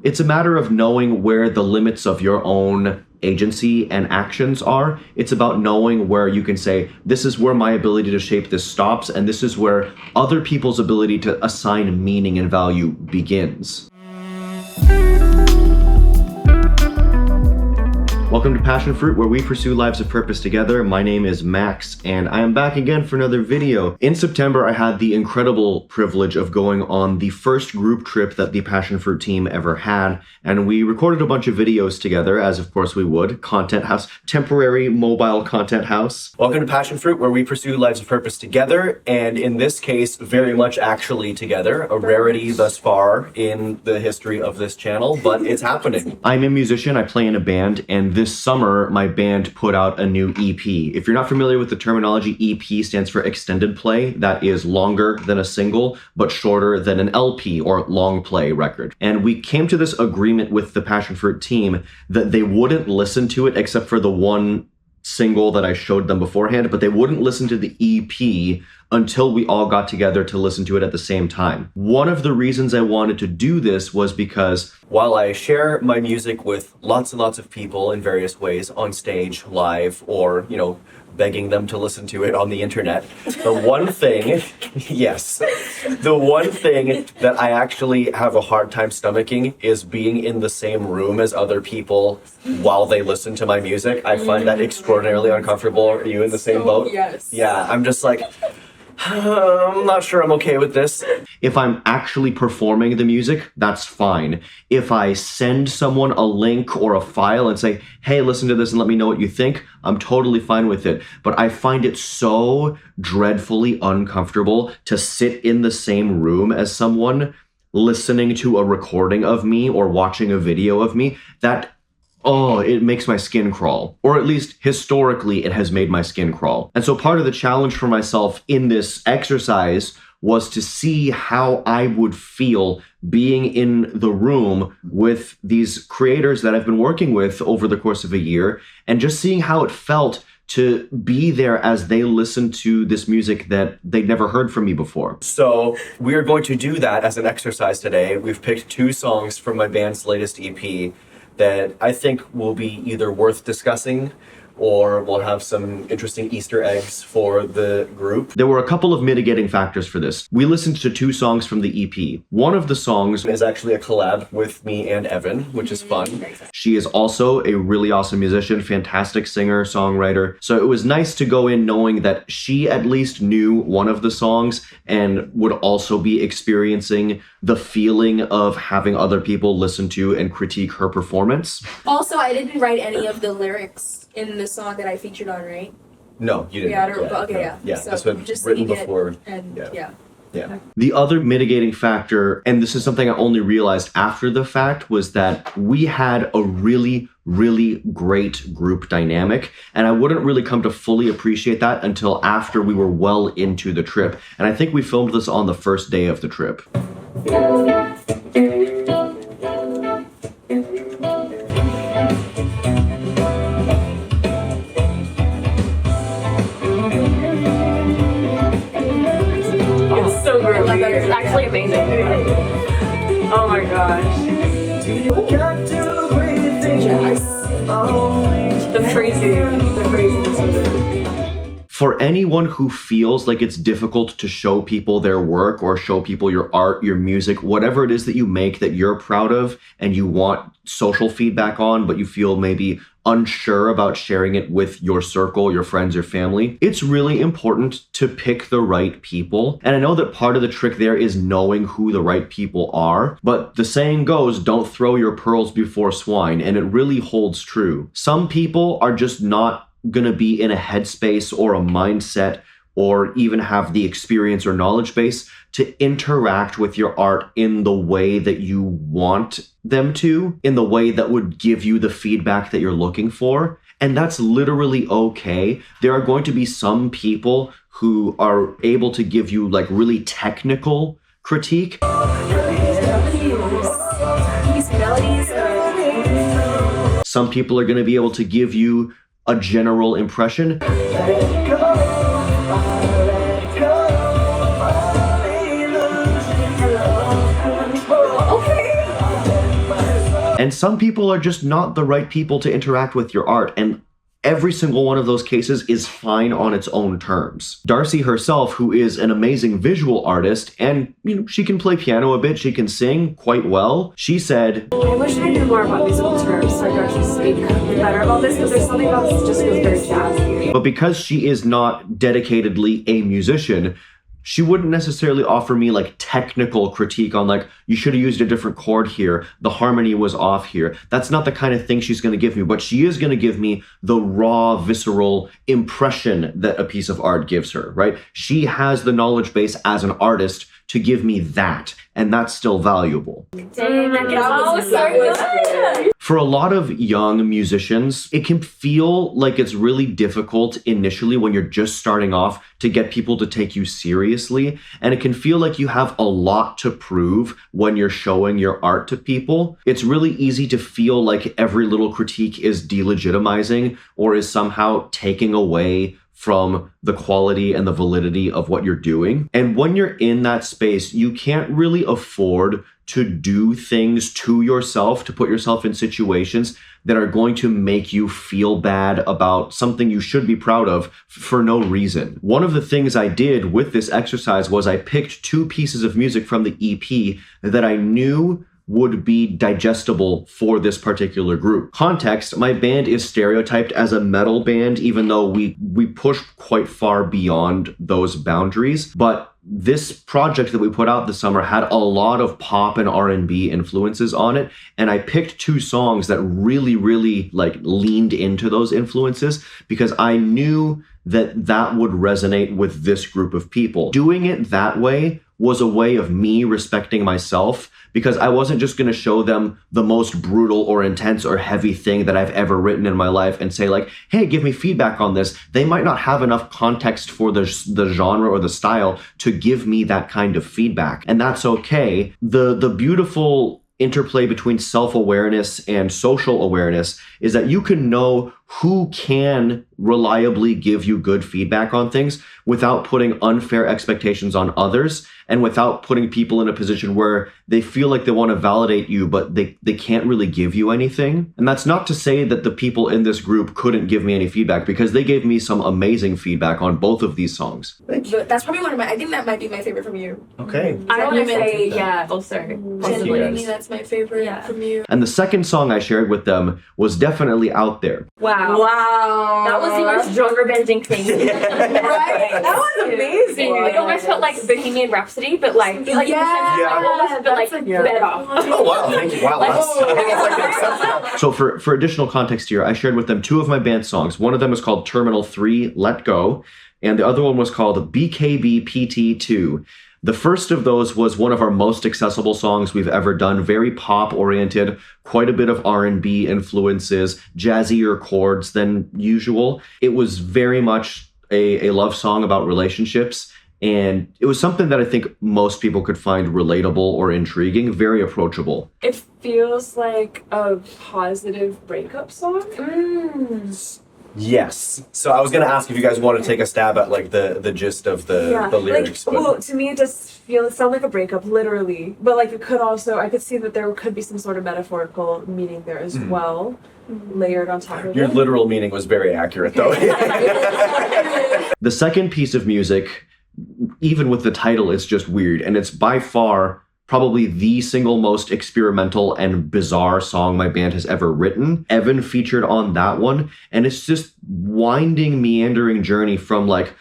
It's a matter of knowing where the limits of your own agency and actions are. It's about knowing where you can say, this is where my ability to shape this stops, and this is where other people's ability to assign meaning and value begins. Welcome to Passionfroot, where we pursue lives of purpose together. My name is Max, and I am back again for another video. In September, I had the incredible privilege of going on the first group trip that the Passionfruit team ever had, and we recorded a bunch of videos together, as of course we would. Content house, temporary mobile content house. Welcome to Passionfruit, where we pursue lives of purpose together, and in this case, very much actually together. A rarity thus far in the history of this channel, but it's happening. I'm a musician, I play in a band, and this summer, my band put out a new EP. If you're not familiar with the terminology, EP stands for extended play. That is longer than a single, but shorter than an LP or long play record. And we came to this agreement with the Passionfruit team that they wouldn't listen to it except for the one single that I showed them beforehand, but they wouldn't listen to the EP until we all got together to listen to it at the same time. One of the reasons I wanted to do this was because while I share my music with lots and lots of people in various ways, on stage, live, or, begging them to listen to it on the internet, the one thing, yes, the one thing that I actually have a hard time stomaching is being in the same room as other people while they listen to my music. I find that extraordinarily uncomfortable. Are you in the same boat? Yes. Yeah, I'm just like, I'm not sure I'm okay with this. If I'm actually performing the music, that's fine. If I send someone a link or a file and say, hey, listen to this and let me know what you think, I'm totally fine with it. But I find it so dreadfully uncomfortable to sit in the same room as someone listening to a recording of me or watching a video of me that it makes my skin crawl. Or at least historically, it has made my skin crawl. And so part of the challenge for myself in this exercise was to see how I would feel being in the room with these creators that I've been working with over the course of a year, and just seeing how it felt to be there as they listen to this music that they'd never heard from me before. So we are going to do that as an exercise today. We've picked 2 songs from my band's latest EP that I think will be either worth discussing or we'll have some interesting Easter eggs for the group. There were a couple of mitigating factors for this. We listened to 2 songs from the EP. One of the songs is actually a collab with me and Evan, which is fun. She is also a really awesome musician, fantastic singer, songwriter. So it was nice to go in knowing that she at least knew one of the songs and would also be experiencing the feeling of having other people listen to and critique her performance. Also, I didn't write any of the lyrics in the song that I featured on, right? No, you didn't. Yeah, so this was just written before. Yeah. The other mitigating factor, and this is something I only realized after the fact, was that we had a really, really great group dynamic, and I wouldn't really come to fully appreciate that until after we were well into the trip. And I think we filmed this on the first day of the trip. It's actually amazing. Oh my gosh. The phrasing. For anyone who feels like it's difficult to show people their work or show people your art, your music, whatever it is that you make that you're proud of and you want social feedback on, but you feel maybe unsure about sharing it with your circle, your friends, your family, it's really important to pick the right people. And I know that part of the trick there is knowing who the right people are, but the saying goes, don't throw your pearls before swine, and it really holds true. Some people are just not gonna be in a headspace or a mindset or even have the experience or knowledge base to interact with your art in the way that you want them to, in the way that would give you the feedback that you're looking for. And that's literally okay. There are going to be some people who are able to give you like really technical critique. Some people are going to be able to give you a general impression. And some people are just not the right people to interact with your art. And every single one of those cases is fine on its own terms. Darcy herself, who is an amazing visual artist, and she can play piano a bit, she can sing quite well. She said, I wish I knew more about musical terms so I could actually speak better about this, because there's something about this that just feels very jazzy. but because she is not dedicatedly a musician, she wouldn't necessarily offer me like technical critique on like, you should have used a different chord here, the harmony was off here. That's not the kind of thing she's going to give me, but she is going to give me the raw, visceral impression that a piece of art gives her, right? She has the knowledge base as an artist to give me that, and that's still valuable. Dang, that was so good. For a lot of young musicians, it can feel like it's really difficult initially when you're just starting off to get people to take you seriously. And it can feel like you have a lot to prove when you're showing your art to people. It's really easy to feel like every little critique is delegitimizing or is somehow taking away from the quality and the validity of what you're doing. And when you're in that space, you can't really afford to do things to yourself, to put yourself in situations that are going to make you feel bad about something you should be proud of for no reason. One of the things I did with this exercise was I picked 2 pieces of music from the EP that I knew would be digestible for this particular group. Context, my band is stereotyped as a metal band, even though we push quite far beyond those boundaries. But this project that we put out this summer had a lot of pop and R&B influences on it, and I picked 2 songs that really like leaned into those influences because I knew that would resonate with this group of people. Doing it that way was a way of me respecting myself, because I wasn't just going to show them the most brutal or intense or heavy thing that I've ever written in my life and say like, hey, give me feedback on this. They might not have enough context for the genre or the style to give me that kind of feedback. And that's okay. The beautiful interplay between self-awareness and social awareness is that you can know who can reliably give you good feedback on things without putting unfair expectations on others and without putting people in a position where they feel like they want to validate you, but they can't really give you anything. And that's not to say that the people in this group couldn't give me any feedback, because they gave me some amazing feedback on both of these songs. But that's probably one of my, I think that might be my favorite from you. Okay. I want to say, yeah. oh, sorry. Genuinely, that's my favorite from you. And the second song I shared with them was definitely Out There. Wow. That was the most genre bending thing. Right? That was amazing. It almost felt like Bohemian Rhapsody, but like Yeah. but like better. Oh, wow. Thank you. Wow. That's So for additional context here, I shared with them 2 of my band songs. One of them is called Terminal 3, Let Go, and the other one was called BKB PT2. The first of those was one of our most accessible songs we've ever done, very pop-oriented, quite a bit of R&B influences, jazzier chords than usual. It was very much a love song about relationships, and it was something that I think most people could find relatable or intriguing, very approachable. It feels like a positive breakup song. Yes. So I was going to ask if you guys want to take a stab at like the gist of the lyrics. Like, well, to me, it just sound like a breakup, literally. But like, it could also, I could see that there could be some sort of metaphorical meaning there as well, layered on top of Your it. literal meaning was very accurate, though. The second piece of music, even with the title, it's just weird, and it's by far probably the single most experimental and bizarre song my band has ever written. Evan featured on that one, and it's just winding, meandering journey from like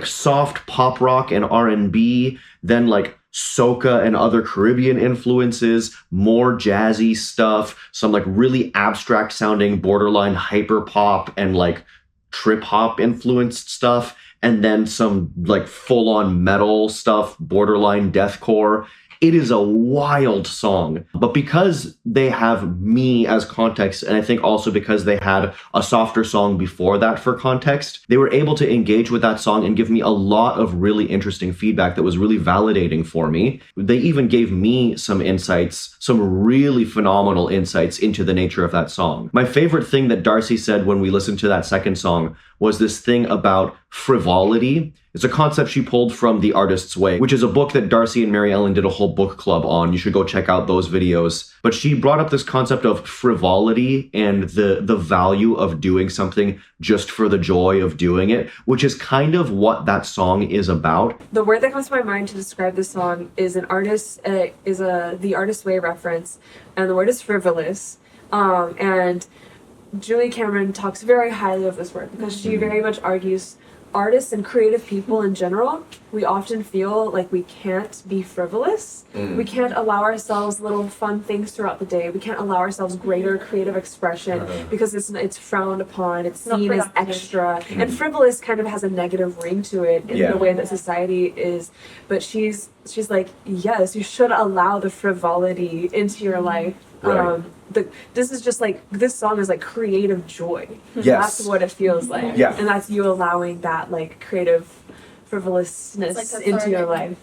soft pop rock and R&B, then like soca and other Caribbean influences, more jazzy stuff, some like really abstract sounding borderline hyper pop and like trip hop influenced stuff, and then some like full on metal stuff, borderline deathcore. It is a wild song, but because they have me as context, and I think also because they had a softer song before that for context, they were able to engage with that song and give me a lot of really interesting feedback that was really validating for me. They even gave me some insights, some really phenomenal insights into the nature of that song. My favorite thing that Darcy said when we listened to that second song was this thing about frivolity. It's a concept she pulled from The Artist's Way, which is a book that Darcy and Mary Ellen did a whole book club on. You should go check out those videos. But she brought up this concept of frivolity and the value of doing something just for the joy of doing it, which is kind of what that song is about. The word that comes to my mind to describe this song is The Artist's Way reference, and the word is frivolous. And Julie Cameron talks very highly of this word because she very much argues artists and creative people in general, we often feel like we can't be frivolous. We can't allow ourselves little fun things throughout the day. We can't allow ourselves greater creative expression because it's frowned upon. It's seen as extra. And frivolous kind of has a negative ring to it in the way that society is. But she's like, yes, you should allow the frivolity into your life. This is just like, this song is like creative joy. That's what it feels like. And that's you allowing that like creative frivolousness into your life.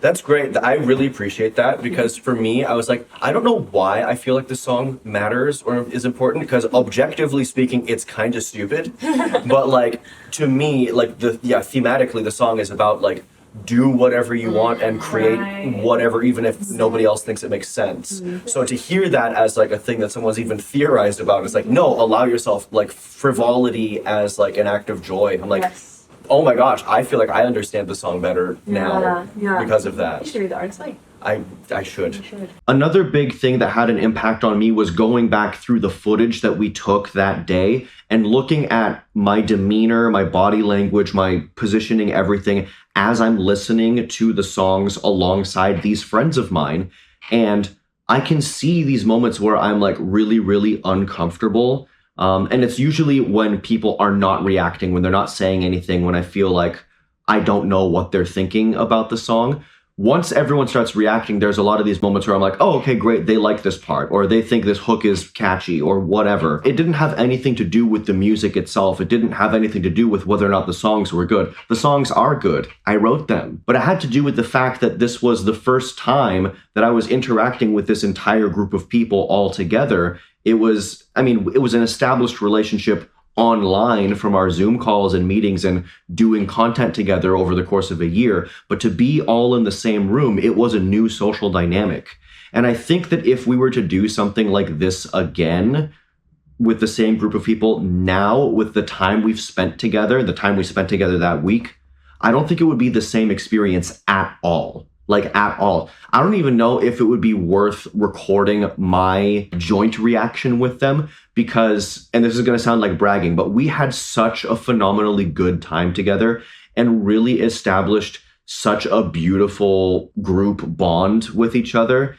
That's great. I really appreciate that because for me, I was like, I don't know why I feel like this song matters or is important because objectively speaking, it's kind of stupid. But like, to me, like thematically, the song is about like, do whatever you want and create whatever, even if nobody else thinks it makes sense. So to hear that as like a thing that someone's even theorized about is like, no, allow yourself like frivolity as like an act of joy. I'm like, oh my gosh, I feel like I understand the song better now because of that. You should read The Artist's Way. I should. Another big thing that had an impact on me was going back through the footage that we took that day and looking at my demeanor, my body language, my positioning, everything as I'm listening to the songs alongside these friends of mine. And I can see these moments where I'm like really, really uncomfortable. And it's usually when people are not reacting, when they're not saying anything, when I feel like I don't know what they're thinking about the song. Once everyone starts reacting, there's a lot of these moments where I'm like, oh, okay, great, they like this part, or they think this hook is catchy, or whatever. It didn't have anything to do with the music itself. It didn't have anything to do with whether or not the songs were good. The songs are good. I wrote them. But it had to do with the fact that this was the first time that I was interacting with this entire group of people all together. It was an established relationship online from our Zoom calls and meetings and doing content together over the course of a year. But to be all in the same room, it was a new social dynamic. And I think that if we were to do something like this again with the same group of people now, with the time we've spent together, the time we spent together that week, I don't think it would be the same experience at all. Like at all. I don't even know if it would be worth recording my joint reaction with them because, and this is going to sound like bragging, but we had such a phenomenally good time together and really established such a beautiful group bond with each other.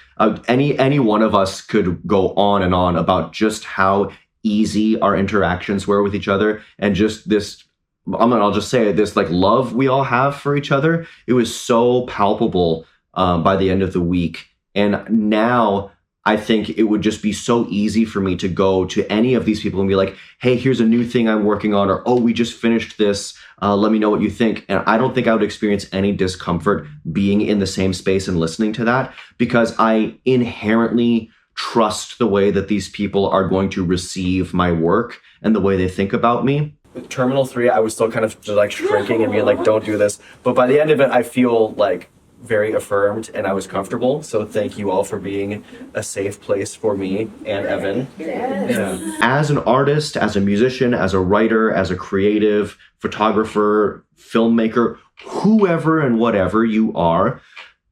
Any one of us could go on and on about just how easy our interactions were with each other and just this, I'll just say it, this like love we all have for each other. It was so palpable by the end of the week. And now I think it would just be so easy for me to go to any of these people and be like, hey, here's a new thing I'm working on, or, oh, we just finished this. Let me know what you think. And I don't think I would experience any discomfort being in the same space and listening to that because I inherently trust the way that these people are going to receive my work and the way they think about me. Terminal 3, I was still kind of like shrinking and being like, don't do this. But by the end of it, I feel like very affirmed and I was comfortable. So thank you all for being a safe place for me and Evan. As an artist, as a musician, as a writer, as a creative, photographer, filmmaker, whoever and whatever you are,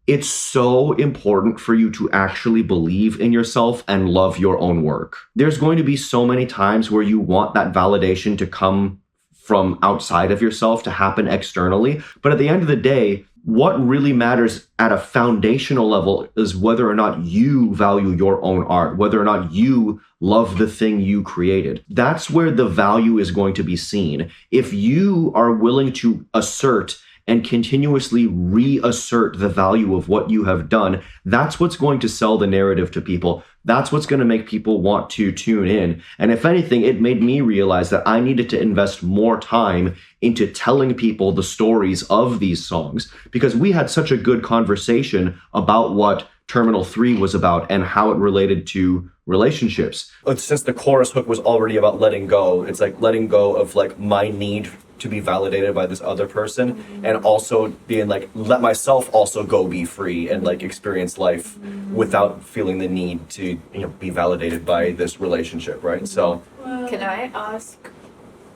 it's so important for you to actually believe in yourself and love your own work. There's going to be so many times where you want that validation to come from outside of yourself, to happen externally. But at the end of the day, what really matters at a foundational level is whether or not you value your own art, whether or not you love the thing you created. That's where the value is going to be seen. If you are willing to assert and continuously reassert the value of what you have done, that's what's going to sell the narrative to people. That's what's going to make people want to tune in. And if anything, it made me realize that I needed to invest more time into telling people the stories of these songs because we had such a good conversation about what Terminal 3 was about and how it related to relationships. Since the chorus hook was already about letting go, it's like letting go of like my need to be validated by this other person, and also being like, let myself also go be free and like experience life without feeling the need to, you know, be validated by this relationship, right? So Can I ask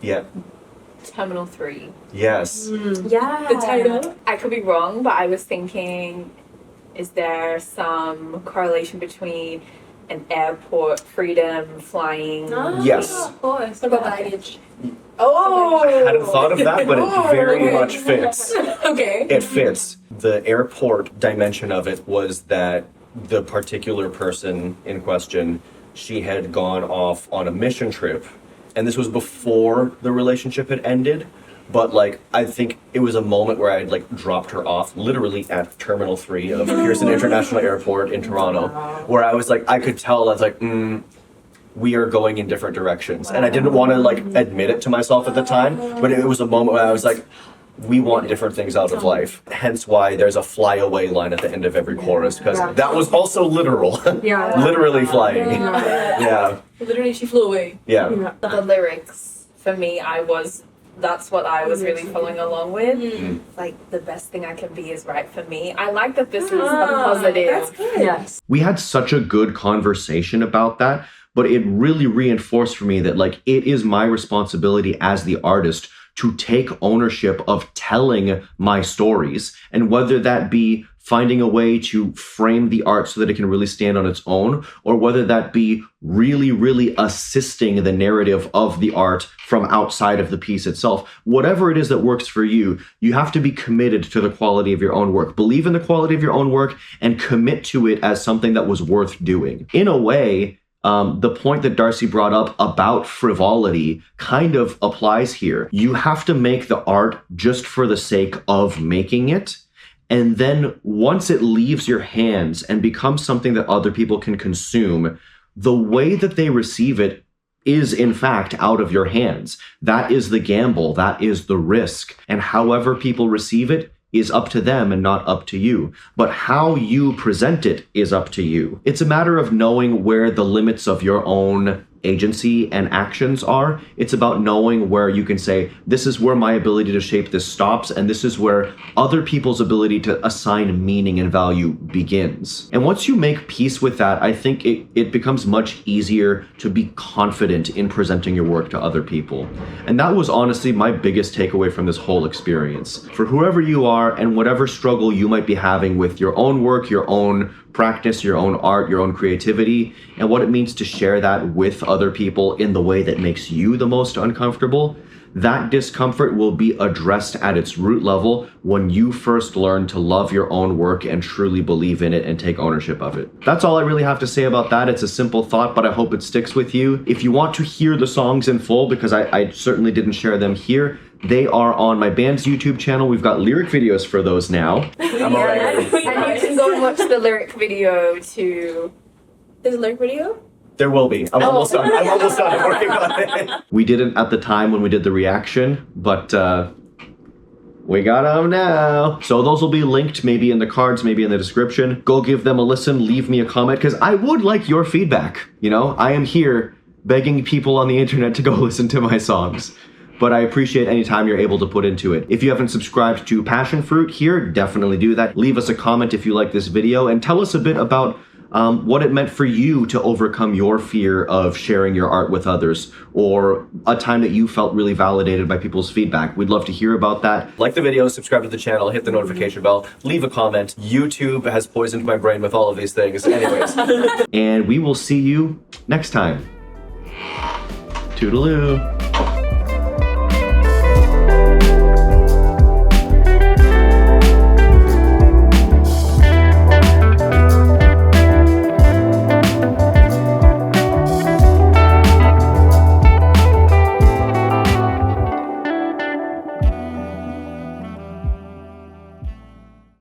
yeah, Terminal 3? yes. Yeah. The title. I could be wrong, but I was thinking, is there some correlation between an airport freedom flying? Yes. Of course. What about baggage? Oh! I hadn't thought of that, but it very okay. much fits. Okay. It fits. The airport dimension of it was that the particular person in question, she had gone off on a mission trip, and this was before the relationship had ended. But like, I think it was a moment where I had like dropped her off literally at Terminal 3 of Pearson International Airport in Toronto, where I was like, I could tell I was like, we are going in different directions. And I didn't want to like admit it to myself at the time, but it was a moment where I was like, we want different things out of life. Hence why there's a fly away line at the end of every chorus, because that was also literal. Yeah. Literally flying. Yeah. Yeah. Literally, she flew away. Yeah. Yeah. The lyrics, for me, that's what I was really following along with. Like, the best thing I can be is right for me. I like that this is a positive. That's good. Yes. We had such a good conversation about that, but it really reinforced for me that like it is my responsibility as the artist to take ownership of telling my stories, and whether that be finding a way to frame the art so that it can really stand on its own, or whether that be really assisting the narrative of the art from outside of the piece itself. Whatever it is that works for you, you have to be committed to the quality of your own work. Believe in the quality of your own work and commit to it as something that was worth doing. In a way, the point that Darcy brought up about frivolity kind of applies here. You have to make the art just for the sake of making it. And then once it leaves your hands and becomes something that other people can consume, the way that they receive it is in fact out of your hands. That is the gamble. That is the risk. And however people receive it is up to them and not up to you. But how you present it is up to you. It's a matter of knowing where the limits of your own agency and actions are. It's about knowing where you can say, this is where my ability to shape this stops, and this is where other people's ability to assign meaning and value begins. And once you make peace with that, I think it becomes much easier to be confident in presenting your work to other people. And that was honestly my biggest takeaway from this whole experience. For whoever you are and whatever struggle you might be having with your own work, your own practice, your own art, your own creativity, and what it means to share that with other people in the way that makes you the most uncomfortable, that discomfort will be addressed at its root level when you first learn to love your own work and truly believe in it and take ownership of it. That's all I really have to say about that. It's a simple thought, but I hope it sticks with you. If you want to hear the songs in full, because I certainly didn't share them here, they are on my band's YouTube channel. We've got lyric videos for those now. I'm already. And you can go and watch the lyric video to... There's a lyric video? There will be. I'm almost done. I'm almost done. I'm working on it. We didn't at the time when we did the reaction, but we got them now. So those will be linked maybe in the cards, maybe in the description. Go give them a listen, leave me a comment, because I would like your feedback. You know, I am here begging people on the internet to go listen to my songs. But I appreciate any time you're able to put into it. If you haven't subscribed to Passionfroot here, definitely do that. Leave us a comment if you like this video, and tell us a bit about what it meant for you to overcome your fear of sharing your art with others, or a time that you felt really validated by people's feedback. We'd love to hear about that. Like the video, subscribe to the channel, hit the notification bell, leave a comment. YouTube has poisoned my brain with all of these things. Anyways. And we will see you next time. Toodaloo.